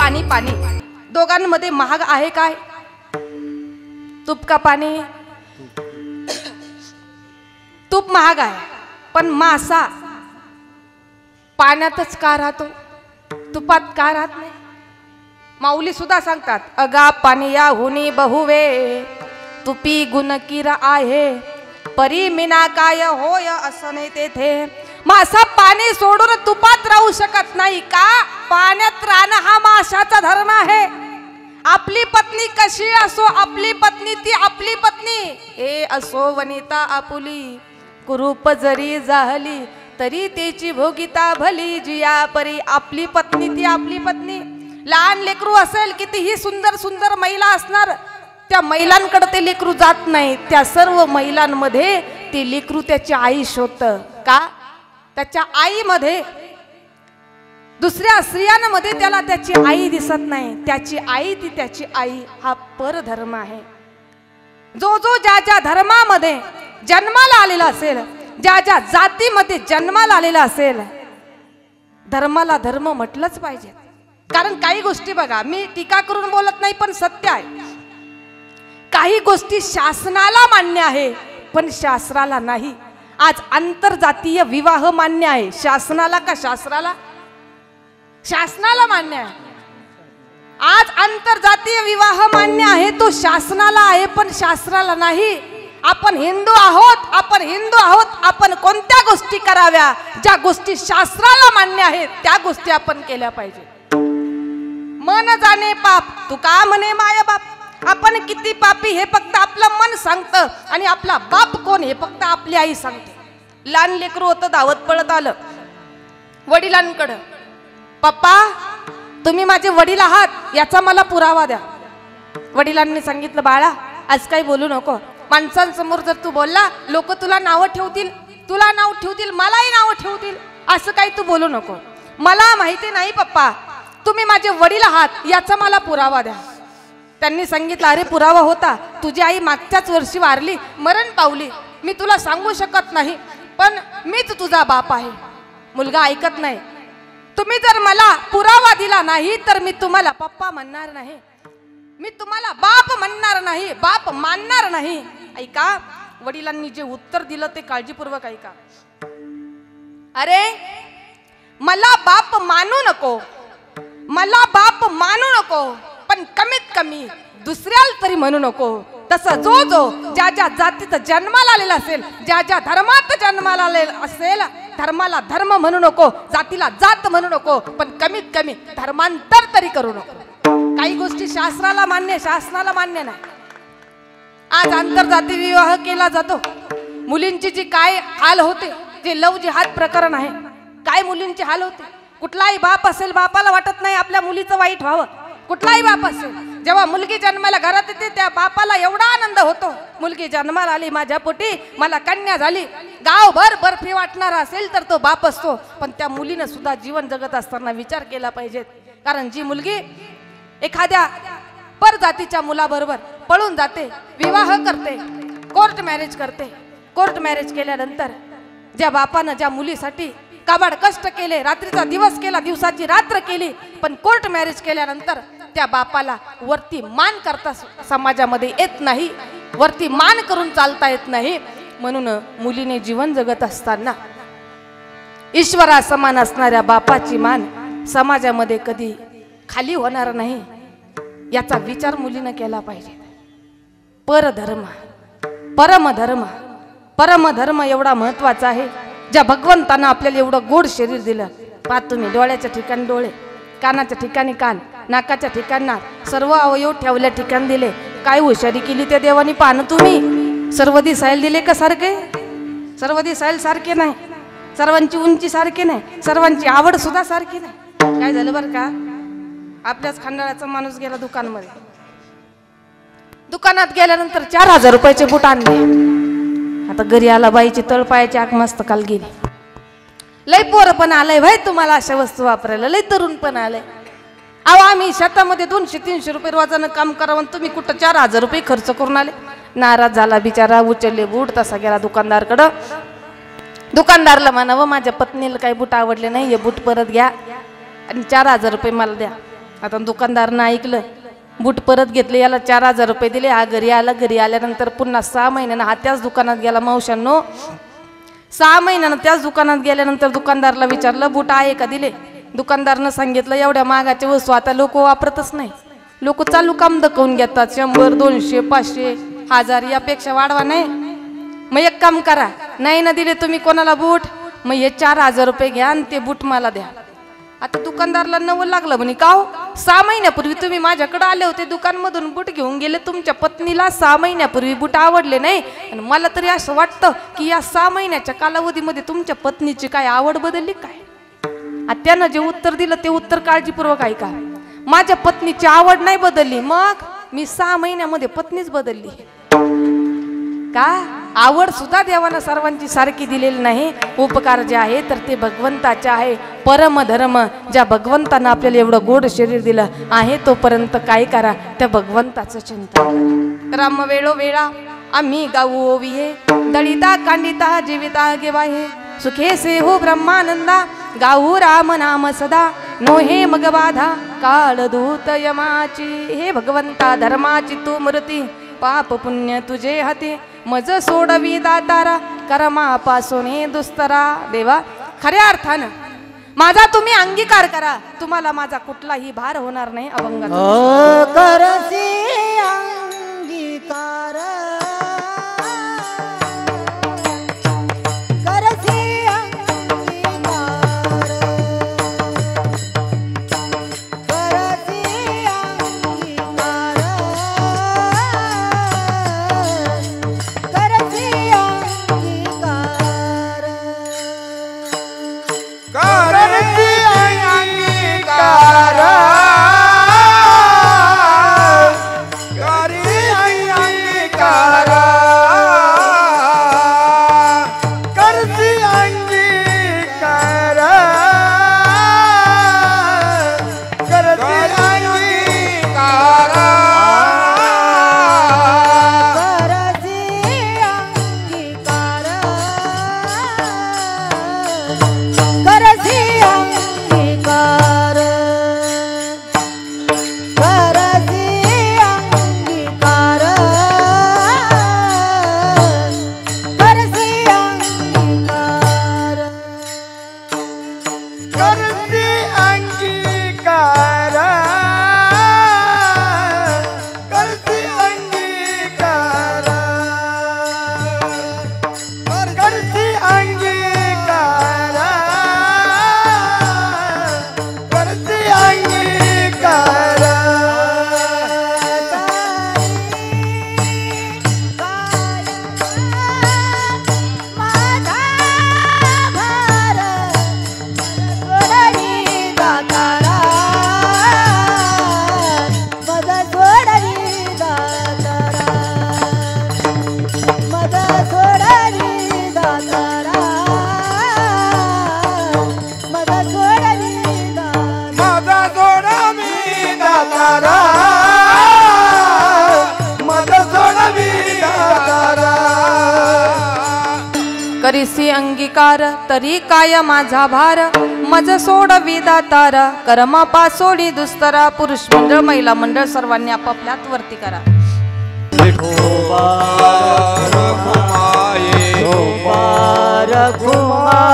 पाणी पाणी दोघांमध्ये महाग आहे काय? तूप का पाणी? तूप महाग आहे, पण मासा पाण्यातच का राहतो, तुपात का राहत नाही? माऊली सुद्धा सांगतात, अगा पाणी या हुनी बहुवे तुपी गुणकीर आहे, परी मिना काय होय असं नाही तेथे. मासा पाणी सोडून तुपात राहू शकत नाही का? पाण्यात राहणं हा माशाचा धर्म आहे. आपली पत्नी कशी असो, आपली पत्नी ती आपली पत्नी. हे असो वनिता आपुली, कुरूप जरी झाली तरी त्याची भोगिता भली जिया परी. आपली पत्नी ती आपली पत्नी. लहान लेकरू असेल, कितीही सुंदर सुंदर महिला असणार, त्या महिलांकडे ते लेकरू जात नाही. त्या सर्व महिलांमध्ये ते लेकरू त्याची आई शोधतं का? त्याच्या आईमध्ये, दुसऱ्या स्त्रियांमध्ये त्याला त्याची आई दिसत नाही. त्याची आई ती त्याची आई. हा परधर्म आहे. जो जो ज्या ज्या धर्मामध्ये जन्माला आलेला असेल, ज्या ज्या जातीमध्ये जन्माला आलेला असेल, धर्माला धर्म म्हटलंच पाहिजे. कारण काही गोष्टी बघा, मी टीका करून बोलत नाही, पण सत्य आहे. काही गोष्टी शासनाला मान्य आहे, पण शास्त्राला नाही. आज आंतरजातीय विवाह मान्य आहे, शासनाला का शास्त्राला? शासनाला मान्य आहे. आज आंतरजातीय विवाह मान्य आहे, तो शासनाला आहे, पण शास्त्राला नाही. आपण हिंदू आहोत, आपण हिंदू आहोत. आपण कोणत्या गोष्टी कराव्या? ज्या गोष्टी शास्त्राला मान्य आहेत त्या गोष्टी आपण केल्या पाहिजे. मन जाणे पाप, तू का म्हणे माय बाप. आपण किती पापी हे फक्त आपलं मन सांगतं, आणि आपला बाप कोण हे फक्त आपली आई सांगते. लहान लेकरू होतं, धावत पळत आलं वडिलांकडं. पप्पा, तुम्ही माझे वडील आहात याचा मला पुरावा द्या. वडिलांनी सांगितलं, बाळा आज काही बोलू नको. माणसांसमोर जर तू बोलला, लोक तुला नावं ठेवतील, तुला नाव ठेवतील, मलाही नावं ठेवतील. असं काही तू बोलू नको. मला माहिती नाही पप्पा, तुम्ही माझे वडील आहात याचा मला पुरावा द्या. त्यांनी सांगितलं, अरे पुरावा होता. तुझी आई मागच्याच वर्षी वारली, मरण पावली. मी तुला सांगू शकत नाही, पण मीच तुझा बाप आहे. मुलगा ऐकत नाही. तुम्ही जर मला पुरावा दिला नाही तर मी तुम्हाला पप्पा म्हणणार नाही, मी तुम्हाला बाप म्हणणार नाही, बाप मानणार नाही. ऐका, वडिलांनी जे उत्तर दिलं ते काळजीपूर्वक ऐका. अरे मला बाप मानू नको, मला बाप मानू नको, पण कमीत कमी दुसऱ्याला तरी म्हणू नको. तसं जो जो ज्या ज्या जातीत जन्माला आलेला असेल, ज्या ज्या धर्मात जन्माला आलेला असेल, धर्माला धर्म म्हणू नको, जातीला जात म्हणू नको, पण कमीत कमी धर्मांतर तरी करू नको. काही गोष्टी शास्त्राला मान्य, शासनाला मान्य नाही. आज आंतरजाती विवाह केला जातो. मुलींची जी काय हाल होते, जे लव जिहाद प्रकरण आहे, काय मुलींचे हाल होते. कुठलाही बाप असेल, बापाला वाटत नाही आपल्या मुलीचं वाईट व्हावं. कुठलाही बाप असेल, जेव्हा मुलगी जन्माला घरात येते त्या बापाला एवढा आनंद होतो, मुलगी जन्माला आली, माझ्या पोटी मला कन्या झाली. गावभर बर्फी वाटणारा असेल तर तो बाप असतो. पण त्या मुलीनं सुद्धा जीवन जगत असताना विचार केला पाहिजे. कारण जी मुलगी एखाद्या परजातीच्या मुलाबरोबर पळून जाते, विवाह करते, कोर्ट मॅरेज करते, कोर्ट मॅरेज केल्यानंतर ज्या बापानं ज्या मुलीसाठी काबाड कष्ट केले, रात्रीचा दिवस केला, दिवसाची रात्र केली, पण कोर्ट मॅरेज केल्यानंतर त्या बापाला वरती मान करता समाजामध्ये येत नाही, वरती मान करून चालता येत नाही. म्हणून मुलीने जीवन जगत असताना ईश्वरा समान असणाऱ्या बापाची मान समाजामध्ये कधी खाली होणार नाही, याचा विचार मुलीने केला पाहिजे. परधर्म, परमधर्म, परमधर्म एवढा महत्वाचा आहे. ज्या भगवंतानं आपल्याला एवढं गोड शरीर दिलं, पहा तुम्ही, डोळ्याच्या ठिकाणी डोळे, कानाच्या ठिकाणी कान, नाकाच्या ठिकाणी नाक, सर्व अवयव ठेवल्या ठिकाणी दिले. काय हुशारी केली त्या देवानी, पाहणं तुम्ही. सर्व दिसायला दिले का सारखे? सर्व दिसायला सारखे नाही, सर्वांची उंची सारखी नाही, सर्वांची आवड सुद्धा सारखी नाही. काय झालं बरं का, आपल्याच खंडाळाचा माणूस गेला दुकानमध्ये. दुकानात गेल्यानंतर 4000 रुपयाचे बूट आणले. आता घरी आला, बाईची तळपायाची आग मस्त काल गेली. लय पोरं पण आलंय भाई तुम्हाला अशा वस्तू वापरायला, लय तरुण पण आलंय. अहो आम्ही शेतामध्ये 200-300 रुपये रोजानं काम करावं, तुम्ही कुठं 4000 रुपये खर्च करून आले. नाराज झाला बिचारा, उचलले बूट, तसा गेला दुकानदारकडं. दुकानदारला म्हणावं, माझ्या पत्नीला काही बूट आवडले नाही, हे बूट परत घ्या आणि 4000 रुपये मला द्या. आता दुकानदारनं ऐकलं, बूट परत घेतले, याला 4,000 रुपये दिले. हा घरी आला. घरी आल्यानंतर पुन्हा 6 महिन्यानं हा त्याच दुकानात गेला. मावशांनो, 6 महिन्यानं त्याच दुकानात गेल्यानंतर दुकानदारला विचारलं, बूट आहे का? दिले. दुकानदारनं सांगितलं, एवढ्या महागाच्या वस्तू आता लोक वापरतच नाही, लोक चालू काम दकवून घेतात. 100, 200, 500, 1000 यापेक्षा वाढवा नाही. मग एक काम करा, नाही ना दिले तुम्ही कोणाला बूट, मग हे 4,000 रुपये घ्या आणि ते बूट मला द्या. आता दुकानदारला नवल लागलं, म्हणे का हो, 6 महिन्यापूर्वी तुम्ही माझ्याकडे आले होते, दुकानमधून बूट घेऊन गेले, तुमच्या पत्नीला 6 महिन्यापूर्वी बूट आवडले नाही, आणि मला तरी असं वाटतं की या 6 महिन्याच्या कालावधीमध्ये तुमच्या पत्नीची काय आवड बदलली काय? त्यानं जे उत्तर दिलं ते उत्तर काळजीपूर्वक ऐका. माझ्या पत्नीची आवड नाही बदलली, मग मी 6 महिन्यामध्ये पत्नीच बदलली. का? आवड सुद्धा देवानं सर्वांची सारखी दिलेली नाही. उपकार जे आहे तर ते भगवंताचे आहे. परमधर्म, ज्या भगवंतानं आपल्याला एवढं गोड शरीर दिलं आहे तोपर्यंत काय करा, त्या भगवंताचं चिंतन. राम वेळोवेळा आम्ही गाऊ ओविये, दळिता कांडिता जीविता गेवाहे, सुखे से हो ब्रह्मानंदा, गाऊ राम नाम सदा, नो हे मग बाधा काळ दूत यमाची. हे भगवंता धर्माची तू मूर्ती, पाप पुण्य तुझे हाती, मज सोडवी दातारा, कर्मापासून दुस्तरा. देवा, खऱ्या अर्थानं माझा तुम्ही अंगीकार करा, तुम्हाला माझा कुठलाही भार होणार नाही. अभंग करसी अंगीकार, करसी अंगीकार, करसी अंगीकार, करसी अंगीकार, करसी अंगीकार, करी अंगीकार, करसी अंगीकार, करसी अंगीकार, करसी अंगीकार, करसी अंगीकार, करसी अंगीकार, करसी अंगीकार, करसी अंगीकार, करसी अंगीकार, करसी अंगीकार. माझा भार सोडली दातारा, मज सोडली दातारा, मज सोडली दातारा, मज सोडली दातारा. माझा सोडा मी दातारा, माझा सोडा मी दातारा. करीसी अंगीकार, तरी काय माझा भार, मज सोडवी दातार, कर्मापा सोडी दुस्तरा. पुरुष मंडळ, महिला मंडळ सर्वांनी आपापल्यात वरती करा. रघुमाये, रघुमाये, रघुमाये,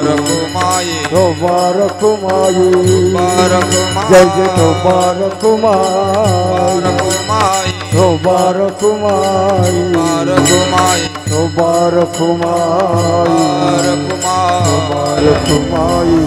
Rama मुबारक माई जय जय मुबारक माई मुबारक माई मुबारक माई मुबारक माई